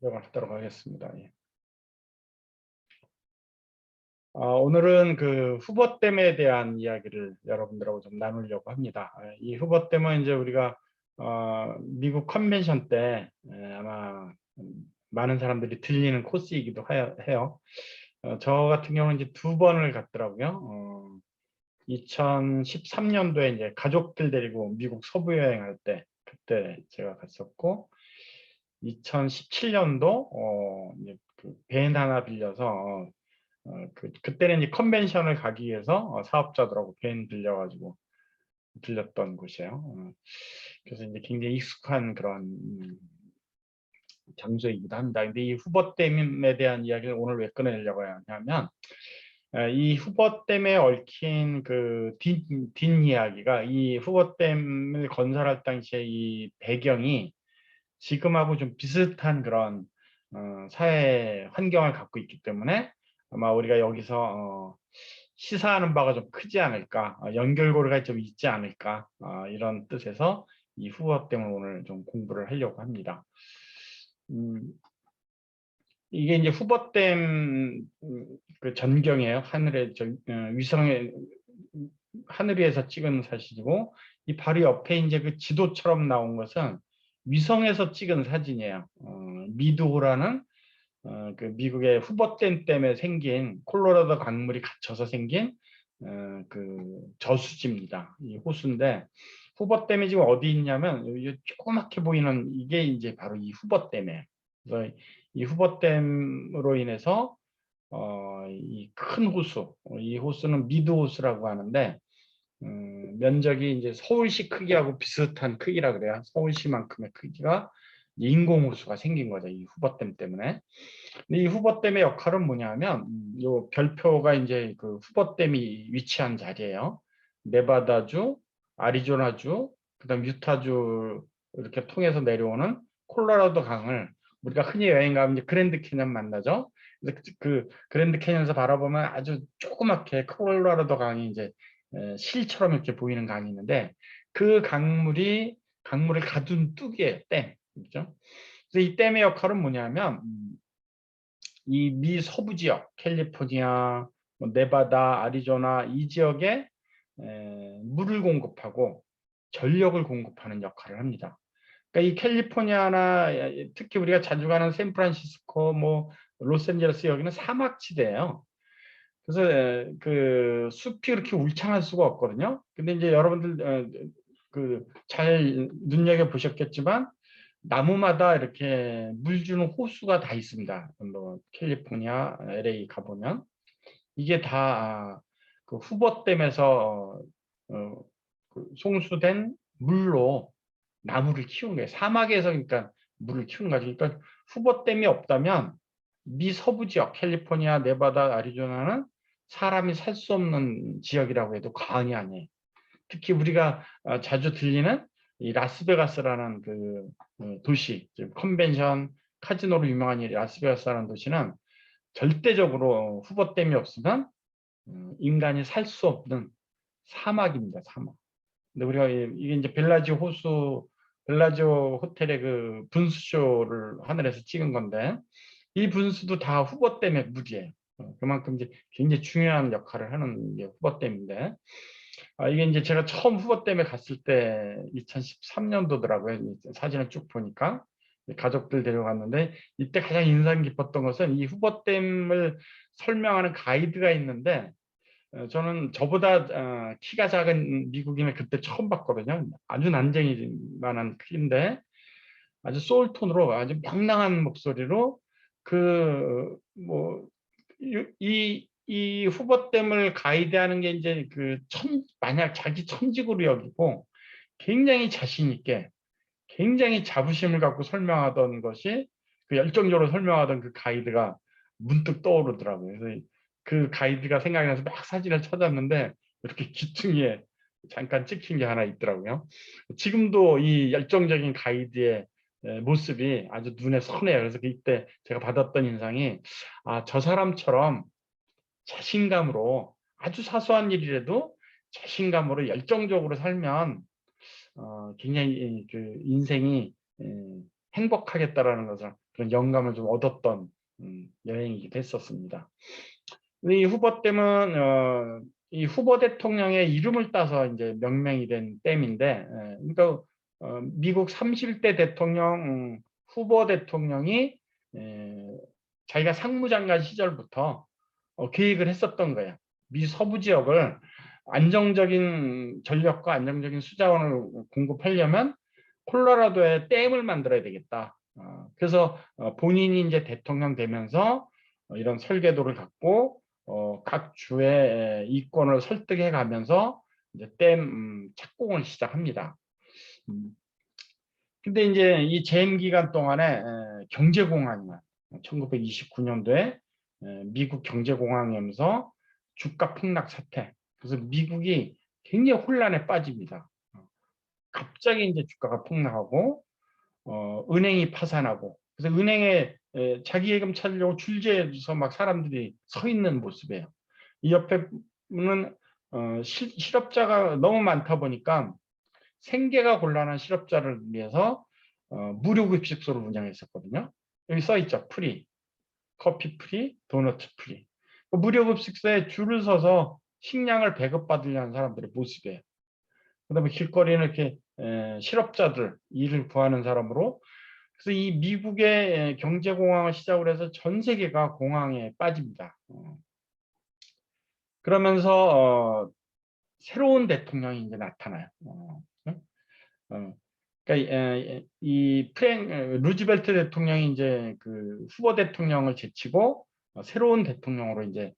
들어가도록 하겠습니다. 예. 오늘은 그 후보댐에 대한 이야기를 여러분들하고 좀 나누려고 합니다. 이 후보댐은 이제 우리가 미국 컨벤션 때 아마 많은 사람들이 들리는 코스이기도 해요. 저 같은 경우는 이제 두 번을 갔더라고요. 2013년도에 이제 가족들 데리고 미국 서부 여행할 때 그때 제가 갔었고, 2017년도 이제 그밴 하나 빌려서 그때는 이제 컨벤션을 가기 위해서 사업자들하고 밴 빌려가지고 들렸던 곳이에요. 그래서 이제 굉장히 익숙한 그런 장소이기도 합니다. 근데 이 후보댐에 대한 이야기를 오늘 왜 꺼내려고 하냐면, 이 후보댐에 얽힌 그 뒷이야기가, 이 후보댐을 건설할 당시에 이 배경이 지금하고 좀 비슷한 그런 사회 환경을 갖고 있기 때문에 아마 우리가 여기서 시사하는 바가 좀 크지 않을까, 연결고리가 좀 있지 않을까, 이런 뜻에서 이 후보댐을 오늘 좀 공부를 하려고 합니다. 이게 이제 후보댐 그 전경이에요. 하늘에 위성에 하늘 위에서 찍은 사진이고, 이 바로 옆에 이제 그 지도처럼 나온 것은 위성에서 찍은 사진이에요. 미드호라는 그 미국의 후보댐 때문에 생긴 콜로라도 강물이 갇혀서 생긴 그 저수지입니다. 이 호수인데, 후보댐이 지금 어디 있냐면 이 조그맣게 보이는 이게 이제 바로 이 후보댐이에요. 그래서 이 후보댐으로 인해서 이 큰 호수, 이 호수는 미드 호수라고 하는데, 면적이 이제 서울시 크기하고 비슷한 크기라 그래요. 서울시만큼의 크기가 인공호수가 생긴 거죠. 이 후보댐 때문에. 근데 이 후보댐의 역할은 뭐냐면, 요 별표가 이제 그 후보댐이 위치한 자리예요. 네바다주, 아리조나주, 그다음 유타주 이렇게 통해서 내려오는 콜로라도 강을 우리가 흔히 여행 가면 이제 그랜드 캐년 만나죠. 그래서 그 그랜드 캐년에서 바라보면 아주 조그맣게 콜로라도 강이 이제 실처럼 이렇게 보이는 강이 있는데, 그 강물을 가둔 뚝이에요. 댐. 그렇죠? 그래서 이 댐의 역할은 뭐냐면, 이 미 서부 지역, 캘리포니아, 뭐 네바다, 아리조나 이 지역에 물을 공급하고 전력을 공급하는 역할을 합니다. 그러니까 이 캘리포니아나 특히 우리가 자주 가는 샌프란시스코, 뭐 로스앤젤레스 여기는 사막지대예요. 그래서 그 숲이 그렇게 울창할 수가 없거든요. 근데 이제 여러분들 그 잘 눈여겨 보셨겠지만 나무마다 이렇게 물 주는 호수가 다 있습니다. 뭐 캘리포니아, LA 가보면 이게 다 그 후보댐에서 그 송수된 물로 나무를 키우는 거예요. 사막에서 그러니까 물을 키우는 거죠. 그러니까 후보댐이 없다면 미 서부 지역, 캘리포니아, 네바다, 아리조나는 사람이 살 수 없는 지역이라고 해도 과언이 아니에요. 특히 우리가 자주 들리는 이 라스베가스라는 그 도시, 컨벤션, 카지노로 유명한 이 라스베가스라는 도시는 절대적으로 후보댐이 없으면 인간이 살 수 없는 사막입니다. 사막. 근데 우리가 이게 이제 벨라지오 호텔의 그 분수쇼를 하늘에서 찍은 건데, 이 분수도 다 후보댐의 물이에요. 그만큼 이제 굉장히 중요한 역할을 하는 게 후보댐인데, 이게 이제 제가 처음 후보댐에 갔을 때 2013년도더라고요. 사진을 쭉 보니까 가족들 데려갔는데, 이때 가장 인상 깊었던 것은 이 후보댐을 설명하는 가이드가 있는데, 저는 저보다 키가 작은 미국인을 그때 처음 봤거든요. 아주 난쟁이만한 키인데 아주 소울톤으로 아주 명랑한 목소리로 뭐 이 후보댐을 가이드하는 게 이제 만약 자기 천직으로 여기고 굉장히 자신 있게 굉장히 자부심을 갖고 설명하던 것이, 그 열정적으로 설명하던 그 가이드가 문득 떠오르더라고요. 그래서 그 가이드가 생각이 나서 막 사진을 찾았는데 이렇게 귀퉁이에 잠깐 찍힌 게 하나 있더라고요. 지금도 이 열정적인 가이드의 모습이 아주 눈에 선해요. 그래서 그때 제가 받았던 인상이, 저 사람처럼 자신감으로 아주 사소한 일이라도 자신감으로 열정적으로 살면 굉장히 그 인생이 행복하겠다라는 것을 그런 영감을 좀 얻었던 여행이기도 했었습니다. 이 후보 댐은 이 후보 대통령의 이름을 따서 이제 명명이 된 댐인데, 그러니까 미국 31대 대통령 후보 대통령이 자기가 상무장관 시절부터 계획을 했었던 거예요. 미 서부 지역을 안정적인 전력과 안정적인 수자원을 공급하려면 콜로라도에 댐을 만들어야 되겠다. 그래서 본인이 이제 대통령 되면서 이런 설계도를 갖고 각 주의 이권을 설득해 가면서 이제 댐 착공을 시작합니다. 근데 이제 이 재임 기간 동안에 경제공황이 1929년도에 미국 경제공황이 오면서 주가 폭락 사태. 그래서 미국이 굉장히 혼란에 빠집니다. 갑자기 이제 주가가 폭락하고 은행이 파산하고, 그래서 은행에 자기 예금 찾으려고 줄지어서 막 사람들이 서 있는 모습이에요. 이 옆에는 실업자가 너무 많다 보니까 생계가 곤란한 실업자를 위해서 무료급식소를 운영했었거든요. 여기 써 있죠. 프리, 커피 프리, 도넛 프리. 무료급식소에 줄을 서서 식량을 배급받으려는 사람들의 모습이에요. 그다음에 길거리는 이렇게 실업자들, 일을 구하는 사람으로. 그래서 이 미국의 경제공황을 시작으로 해서 전 세계가 공황에 빠집니다. 그러면서 새로운 대통령이 이제 나타나요. 그러니까 이 루즈벨트 대통령이 이제 그 후보 대통령을 제치고 새로운 대통령으로 이제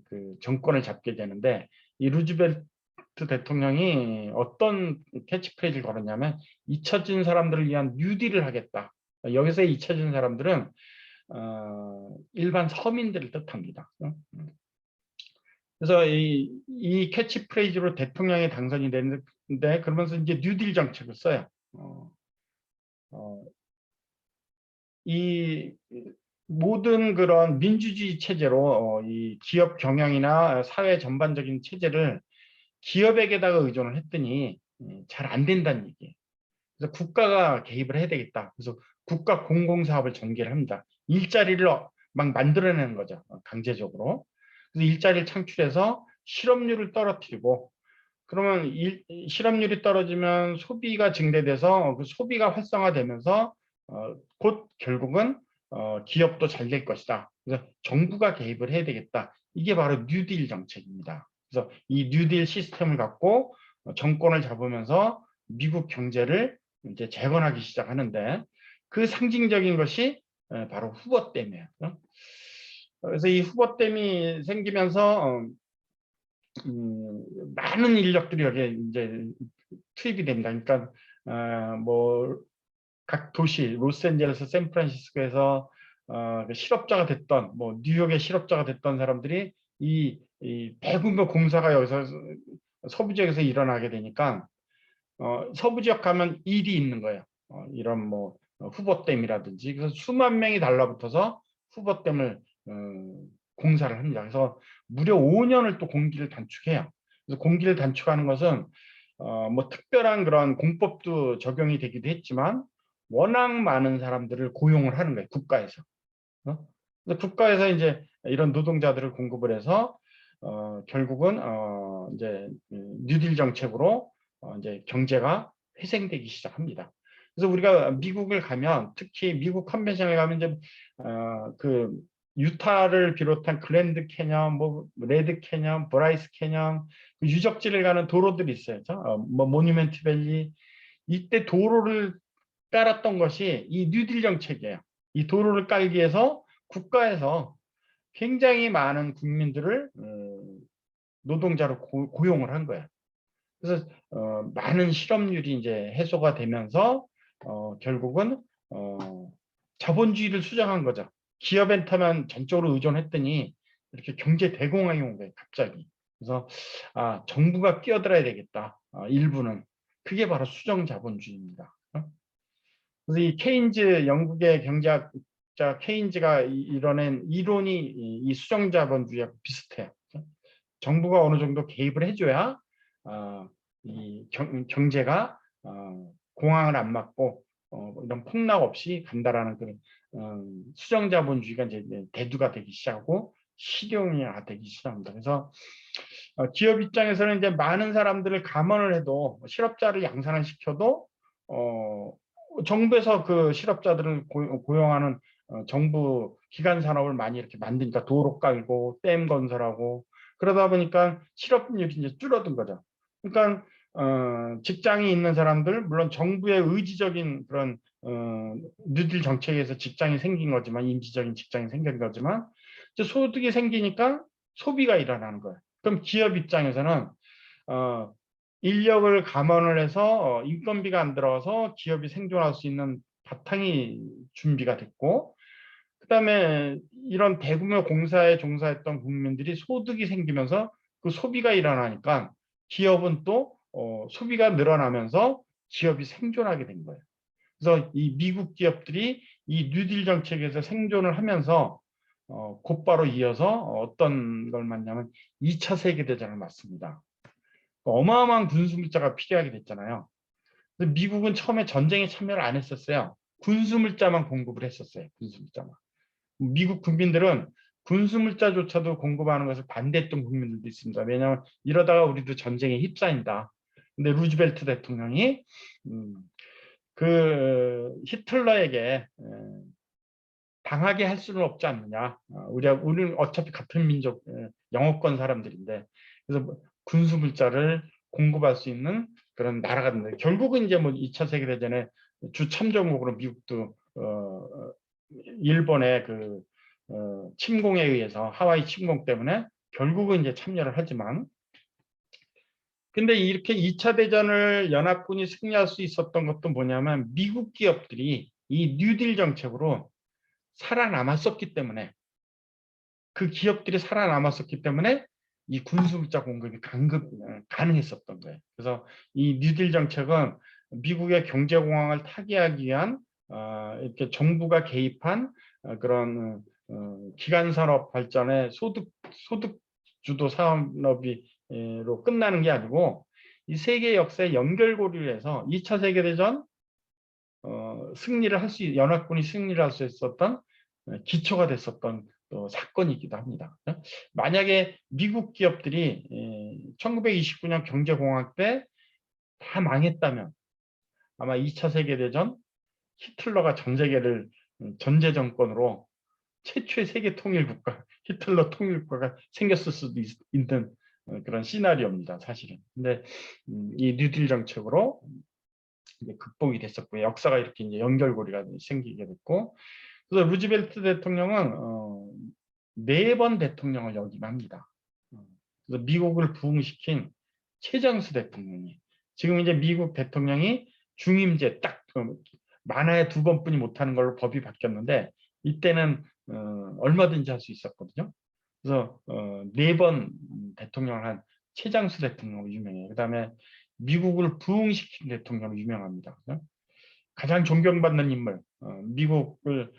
그 정권을 잡게 되는데, 이 루즈벨트 대통령이 어떤 캐치프레이즈를 걸었냐면 잊혀진 사람들을 위한 뉴딜을 하겠다. 여기서 잊혀진 사람들은 일반 서민들을 뜻합니다. 그래서 이 캐치프레이즈로 대통령이 당선이 됐는데, 그러면서 이제 뉴딜 정책을 써요. 이 모든 그런 민주주의 체제로 이 기업 경영이나 사회 전반적인 체제를 기업에게다가 의존을 했더니 잘 안 된다는 얘기예요. 그래서 국가가 개입을 해야 되겠다. 그래서 국가 공공사업을 전개를 합니다. 일자리를 막 만들어내는 거죠. 강제적으로. 그래서 일자리를 창출해서 실업률을 떨어뜨리고, 그러면 실업률이 떨어지면 소비가 증대돼서 그 소비가 활성화되면서 곧 결국은 기업도 잘 될 것이다. 그래서 정부가 개입을 해야 되겠다. 이게 바로 뉴딜 정책입니다. 그래서 이 뉴딜 시스템을 갖고 정권을 잡으면서 미국 경제를 이제 재건하기 시작하는데, 그 상징적인 것이 바로 후보댐이에요. 그래서 이 후보댐이 생기면서 많은 인력들이 여기에 이제 투입이 됩니다. 그러니까 뭐 각 도시, 로스앤젤레스, 샌프란시스코에서 그 실업자가 됐던, 뭐 뉴욕의 실업자가 됐던 사람들이 이 대규모 공사가 여기서 서부 지역에서 일어나게 되니까 서부 지역 가면 일이 있는 거예요. 이런 뭐 후보댐이라든지. 그래서 수만 명이 달라붙어서 후보댐을 공사를 합니다. 그래서 무려 5년을 또 공기를 단축해요. 그래서 공기를 단축하는 것은 뭐 특별한 그런 공법도 적용이 되기도 했지만 워낙 많은 사람들을 고용을 하는 거예요. 국가에서. 그래서 국가에서 이제 이런 노동자들을 공급을 해서 결국은 이제 뉴딜 정책으로 이제 경제가 회생되기 시작합니다. 그래서 우리가 미국을 가면, 특히 미국 컨벤션에 가면 이제 그 유타를 비롯한 글랜드 캐년, 뭐 레드 캐년, 브라이스 캐년, 그 유적지를 가는 도로들이 있어요. 뭐 모뉴멘트 밸리. 이때 도로를 깔았던 것이 이 뉴딜 정책이에요. 이 도로를 깔기 위해서 국가에서 굉장히 많은 국민들을 노동자로 고용을 한 거예요. 그래서 많은 실업률이 이제 해소가 되면서 결국은 자본주의를 수정한 거죠. 기업한테만 전적으로 의존했더니 이렇게 경제 대공황이 온 거예요, 갑자기. 그래서 정부가 끼어들어야 되겠다. 일부는. 그게 바로 수정 자본주의입니다. 그래서 이 케인즈, 영국의 경제학자 케인즈가 이뤄낸 이론이 이 수정 자본주의하고 비슷해요. 정부가 어느 정도 개입을 해줘야 이 경제가 공황을 안 맞고 이런 폭락 없이 간다라는 그런 수정자본주의가 이제 대두가 되기 시작하고 실용화가 되기 시작합니다. 그래서 기업 입장에서는 이제 많은 사람들을 감원을 해도 실업자를 양산을 시켜도 정부에서 그 실업자들을 고용하는 정부 기간 산업을 많이 이렇게 만드니까 도로 깔고 댐 건설하고 그러다 보니까 실업률이 이제 줄어든 거죠. 그러니까 직장이 있는 사람들 물론 정부의 의지적인 그런 뉴딜 정책에서 직장이 생긴 거지만 임시적인 직장이 생긴 거지만 이제 소득이 생기니까 소비가 일어나는 거예요. 그럼 기업 입장에서는 인력을 감원을 해서 인건비가 안 들어서 기업이 생존할 수 있는 바탕이 준비가 됐고 그다음에 이런 대규모 공사에 종사했던 국민들이 소득이 생기면서 그 소비가 일어나니까 기업은 또 소비가 늘어나면서 기업이 생존하게 된 거예요. 그래서 이 미국 기업들이 이 뉴딜 정책에서 생존을 하면서 곧바로 이어서 어떤 걸 맞냐면 2차 세계대전을 맞습니다. 어마어마한 군수물자가 필요하게 됐잖아요. 근데 미국은 처음에 전쟁에 참여를 안 했었어요. 군수물자만 공급을 했었어요. 군수물자만. 미국 국민들은 군수물자조차도 공급하는 것을 반대했던 국민들도 있습니다. 왜냐하면 이러다가 우리도 전쟁에 휩싸인다. 근데 루즈벨트 대통령이 그 히틀러에게 당하게 할 수는 없지 않느냐. 우리는 어차피 같은 민족, 영어권 사람들인데 그래서 군수물자를 공급할 수 있는 그런 나라가 된다. 결국은 이제 뭐 2차 세계대전에 주 참전국으로 미국도 일본의 그 침공에 의해서 하와이 침공 때문에 결국은 이제 참여를 하지만 근데 이렇게 2차 대전을 연합군이 승리할 수 있었던 것도 뭐냐면 미국 기업들이 이 뉴딜 정책으로 살아남았었기 때문에 그 기업들이 살아남았었기 때문에 이 군수물자 공급이 가능했었던 거예요. 그래서 이 뉴딜 정책은 미국의 경제공황을 타개하기 위한 이렇게 정부가 개입한 그런 기간산업 발전의 소득 주도 산업으로 끝나는 게 아니고 이 세계 역사의 연결고리를 해서 2차 세계대전 연합군이 승리를 할 수 있었던 기초가 됐었던 또 사건이기도 합니다. 만약에 미국 기업들이 1929년 경제공황 때 다 망했다면 아마 2차 세계대전 히틀러가 전 세계를 전제 정권으로 최초의 세계 통일국가, 히틀러 통일국가가 생겼을 수도 있는 그런 시나리오입니다, 사실은. 근데 이 뉴딜 정책으로 이제 극복이 됐었고요. 역사가 이렇게 이제 연결고리가 생기게 됐고, 그래서 루즈벨트 대통령은 4번 대통령을 역임합니다. 그래서 미국을 부흥시킨 최장수 대통령이 지금 이제 미국 대통령이 중임제 딱 만화에 2번뿐이 못하는 걸로 법이 바뀌었는데 이때는 얼마든지 할 수 있었거든요. 그래서 4번 대통령을 한 최장수 대통령으로 유명해요. 그다음에 미국을 부흥시킨 대통령으로 유명합니다. 가장 존경받는 인물, 미국을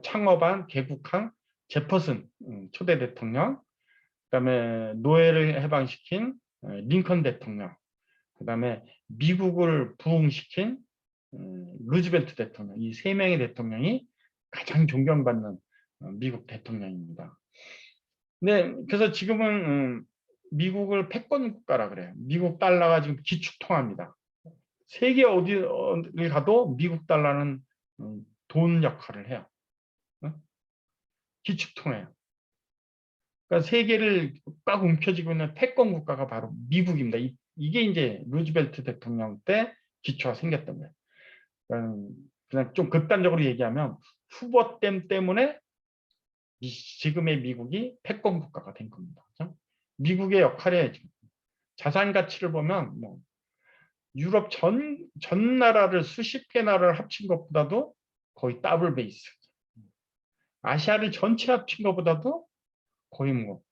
창업한 개국한 제퍼슨 초대 대통령, 그다음에 노예를 해방시킨 링컨 대통령, 그다음에 미국을 부흥시킨 루즈벨트 대통령, 이 3명의 대통령이 가장 존경받는 미국 대통령입니다. 네, 그래서 지금은 미국을 패권 국가라 그래요. 미국 달러가 지금 기축통화입니다. 세계 어디를 가도 미국 달러는 돈 역할을 해요. 기축통화예요. 그러니까 세계를 꽉 움켜쥐고 있는 패권 국가가 바로 미국입니다. 이게 이제 루즈벨트 대통령 때 기초가 생겼던 거예요. 그냥 좀 극단적으로 얘기하면 후보댐 때문에 지금의 미국이 패권 국가가 된 겁니다. 그렇죠? 미국의 역할에 자산 가치를 보면 뭐 유럽 전 나라를 수십 개 나라를 합친 것보다도 거의 더블 베이스. 아시아를 전체 합친 것보다도 거의 뭐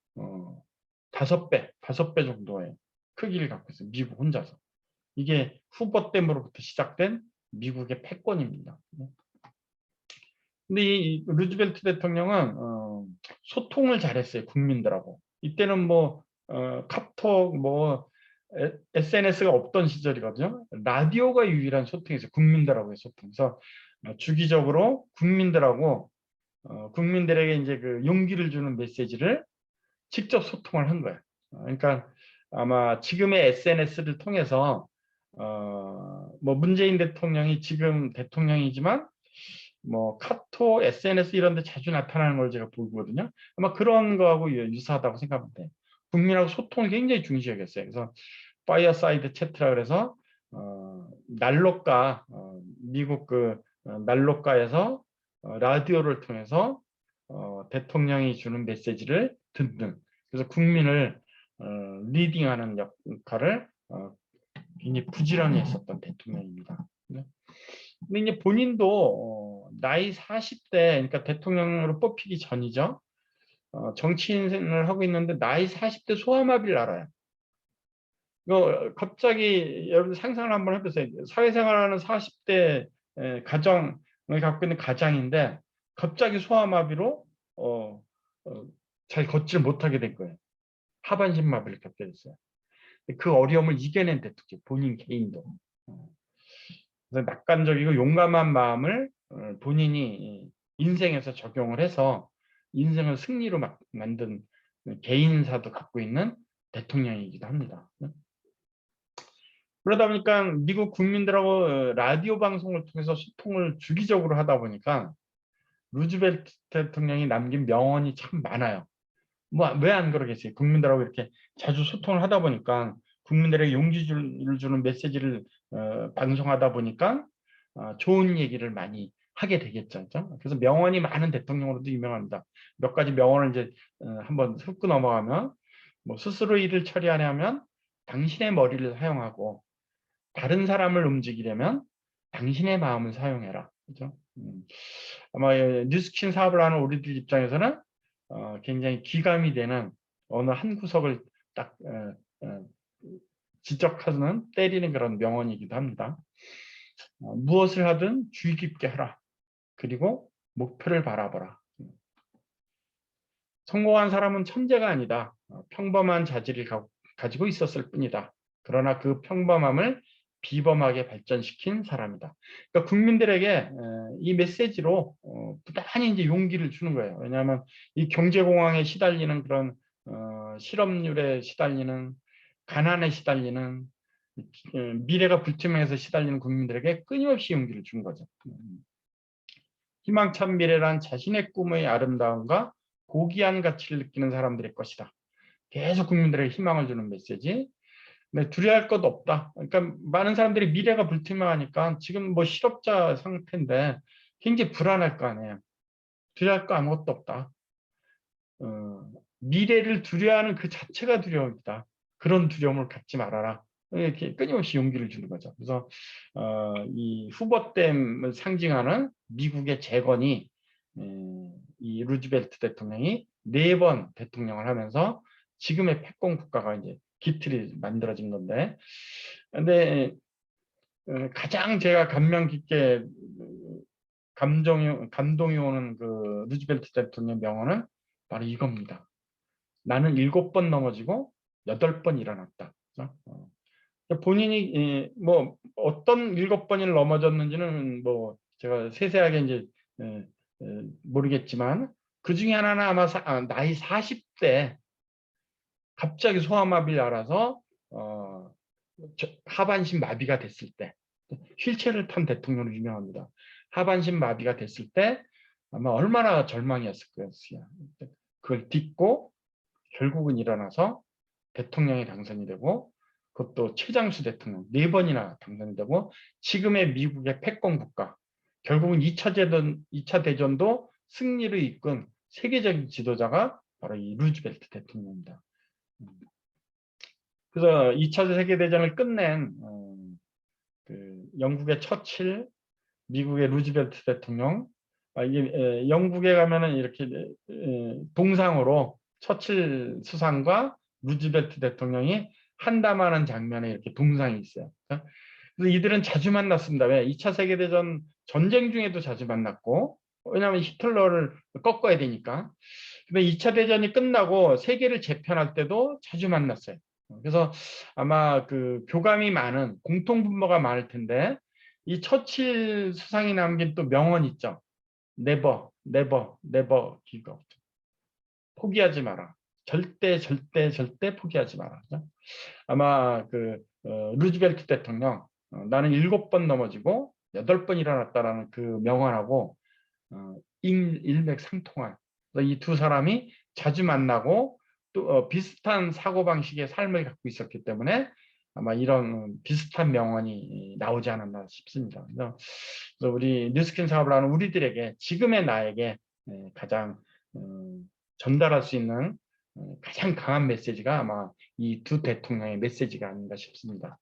5배 정도의 크기를 갖고 있어요. 미국 혼자서. 이게 후보댐으로부터 시작된 미국의 패권입니다. 근데 이 루즈벨트 대통령은 소통을 잘했어요. 국민들하고. 이때는 뭐 카톡, 뭐 SNS가 없던 시절이거든요. 라디오가 유일한 소통이었어요. 국민들하고의 소통. 그래서 주기적으로 국민들하고 국민들에게 이제 그 용기를 주는 메시지를 직접 소통을 한 거예요. 그러니까 아마 지금의 SNS를 통해서 뭐 문재인 대통령이 지금 대통령이지만 뭐 카톡, SNS 이런 데 자주 나타나는 걸 제가 보거든요. 아마 그런 거하고 유사하다고 생각하면 돼요. 국민하고 소통을 굉장히 중시 여겼어요. 그래서 파이어사이드 채트라 그래서 난로가 미국 그 난로가에서 라디오를 통해서 대통령이 주는 메시지를 듣는, 그래서 국민을 리딩하는 역할을 굉장히 부지런히 했었던 대통령입니다. 네. 근데 이제 본인도 나이 40대, 그러니까 대통령으로 뽑히기 전이죠. 정치인을 하고 있는데 나이 40대 소아마비를 알아요. 이거 갑자기 여러분 상상을 한번 해보세요. 사회생활하는 40대 가정을 갖고 있는 가장인데 갑자기 소아마비로 잘 걷질 못하게 된 거예요. 하반신 마비를 겪게 됐어요. 그 어려움을 이겨낸 대통령, 본인 개인도. 그래서 낙관적이고 용감한 마음을 본인이 인생에서 적용을 해서 인생을 승리로 만든 개인사도 갖고 있는 대통령이기도 합니다. 그러다 보니까 미국 국민들하고 라디오 방송을 통해서 소통을 주기적으로 하다 보니까 루즈벨트 대통령이 남긴 명언이 참 많아요. 뭐 왜 안 그러겠어요? 국민들하고 이렇게 자주 소통을 하다 보니까 국민들에게 용기를 주는 메시지를 방송하다 보니까 좋은 얘기를 많이 하게 되겠죠. 그래서 명언이 많은 대통령으로도 유명합니다. 몇 가지 명언을 이제 한번 훑고 넘어가면, 뭐 스스로 일을 처리하려면 당신의 머리를 사용하고 다른 사람을 움직이려면 당신의 마음을 사용해라. 그죠? 아마 뉴스킨 사업을 하는 우리들 입장에서는 굉장히 귀감이 되는 어느 한 구석을 딱 지적하는, 때리는 그런 명언이기도 합니다. 무엇을 하든 주의 깊게 하라. 그리고 목표를 바라보라. 성공한 사람은 천재가 아니다. 평범한 자질을 가지고 있었을 뿐이다. 그러나 그 평범함을 비범하게 발전시킨 사람이다. 그러니까 국민들에게 이 메시지로 부단히 이제 용기를 주는 거예요. 왜냐하면 이 경제공황에 시달리는 그런 실업률에 시달리는, 가난에 시달리는, 미래가 불투명해서 시달리는 국민들에게 끊임없이 용기를 준 거죠. 희망찬 미래란 자신의 꿈의 아름다움과 고귀한 가치를 느끼는 사람들의 것이다. 계속 국민들에게 희망을 주는 메시지. 네, 두려워할 것도 없다. 그러니까 많은 사람들이 미래가 불투명하니까 지금 뭐 실업자 상태인데 굉장히 불안할 거 아니에요. 두려워할 거 아무것도 없다. 미래를 두려워하는 그 자체가 두려움이다. 그런 두려움을 갖지 말아라. 이렇게 끊임없이 용기를 주는 거죠. 그래서 이 후보됨을 상징하는 미국의 재건이, 이 루즈벨트 대통령이 4번 대통령을 하면서 지금의 패권 국가가 이제 기틀이 만들어진 건데, 근데 가장 제가 감명 깊게 감동이 오는 그 루즈벨트 대통령 명언은 바로 이겁니다. 나는 7번 넘어지고 8번 일어났다. 본인이 뭐 어떤 7번을 넘어졌는지는 뭐 제가 세세하게 이제 모르겠지만, 그 중에 하나는 아마 나이 40대 갑자기 소아마비를 알아서 하반신 마비가 됐을 때, 휠체어를 탄 대통령으로 유명합니다. 하반신 마비가 됐을 때 아마 얼마나 절망이었을 거였어요. 그걸 딛고 결국은 일어나서 대통령이 당선이 되고, 그것도 최장수 대통령 4번이나 당선이 되고, 지금의 미국의 패권 국가, 결국은 2차 대전도 승리를 이끈 세계적인 지도자가 바로 이 루즈벨트 대통령입니다. 그래서 2차 세계대전을 끝낸 그 영국의 처칠, 미국의 루즈벨트 대통령, 이게 영국에 가면은 이렇게 동상으로 처칠 수상과 루즈벨트 대통령이 한담하는 장면에 이렇게 동상이 있어요. 그래서 이들은 자주 만났습니다. 왜? 2차 세계대전 전쟁 중에도 자주 만났고, 왜냐하면 히틀러를 꺾어야 되니까. 근데 2차 대전이 끝나고 세계를 재편할 때도 자주 만났어요. 그래서 아마 그 교감이 많은 공통분모가 많을 텐데 이 처칠 수상이 남긴 또 명언 있죠. Never, never, never give up. 포기하지 마라. 절대 절대 절대 포기하지 마라. 그죠? 아마 그 루즈벨트 대통령 나는 7번 넘어지고 8번 일어났다라는 그 명언하고 일맥상통한 이 두 사람이 자주 만나고 또 비슷한 사고방식의 삶을 갖고 있었기 때문에 아마 이런 비슷한 명언이 나오지 않았나 싶습니다. 그래서 우리 뉴스킨 사업을 하는 우리들에게 지금의 나에게 가장 전달할 수 있는 가장 강한 메시지가 아마 이 두 대통령의 메시지가 아닌가 싶습니다.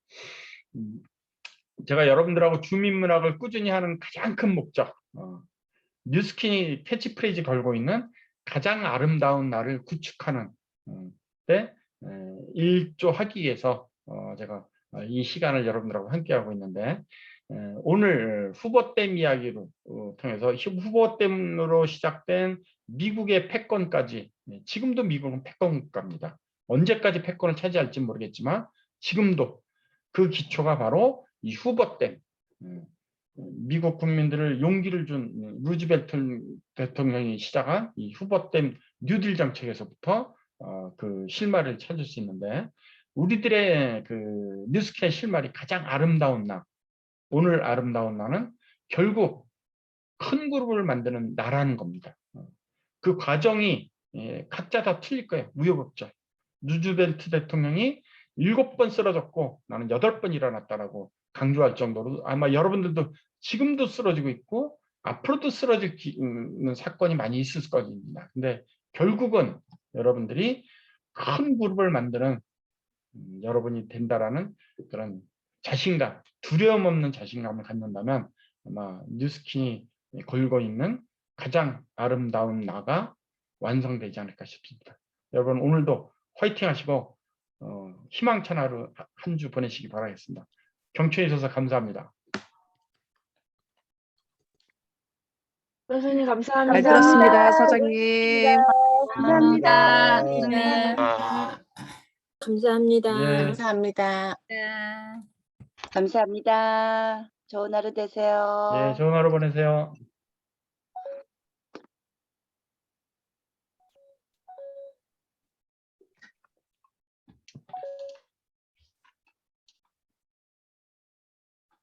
제가 여러분들하고 주민문학을 꾸준히 하는 가장 큰 목적, 뉴스킨이 캐치프레이즈 걸고 있는 가장 아름다운 나를 구축하는 때 일조하기 위해서 제가 이 시간을 여러분들하고 함께하고 있는데 오늘 후보댐 이야기로 통해서 후보댐으로 시작된 미국의 패권까지 지금도 미국은 패권 국가입니다. 언제까지 패권을 차지할지 모르겠지만 지금도 그 기초가 바로 이 후보댐 미국 국민들을 용기를 준 루즈벨트 대통령이 시작한 이 후보댐 뉴딜 정책에서부터 그 실마리를 찾을 수 있는데 우리들의 그 뉴스킨의 실마리 가장 아름다운 나 오늘 아름다운 나는 결국 큰 그룹을 만드는 나라는 겁니다. 그 과정이 각자 다 틀릴 거예요. 우여곡절. 루즈벨트 대통령이 7번 쓰러졌고 나는 8번 일어났다라고 강조할 정도로 아마 여러분들도 지금도 쓰러지고 있고 앞으로도 쓰러지는 사건이 많이 있을 겁니다. 근데 결국은 여러분들이 큰 그룹을 만드는 여러분이 된다라는 그런 자신감, 두려움 없는 자신감을 갖는다면 아마 뉴스킨이 걸고 있는 가장 아름다운 나가 완성되지 않을까 싶습니다. 여러분 오늘도 화이팅 하시고 희망찬 하루 한 주 보내시기 바라겠습니다. 경청해 주셔서 감사합니다. 선생님 잘 감사합니다. 들었습니다, 사장님. 감사합니다. 네. 감사합니다. 예. 감사합니다. 네. 감사합니다. 좋은 하루 되세요. 예, 좋은 하루 보내세요.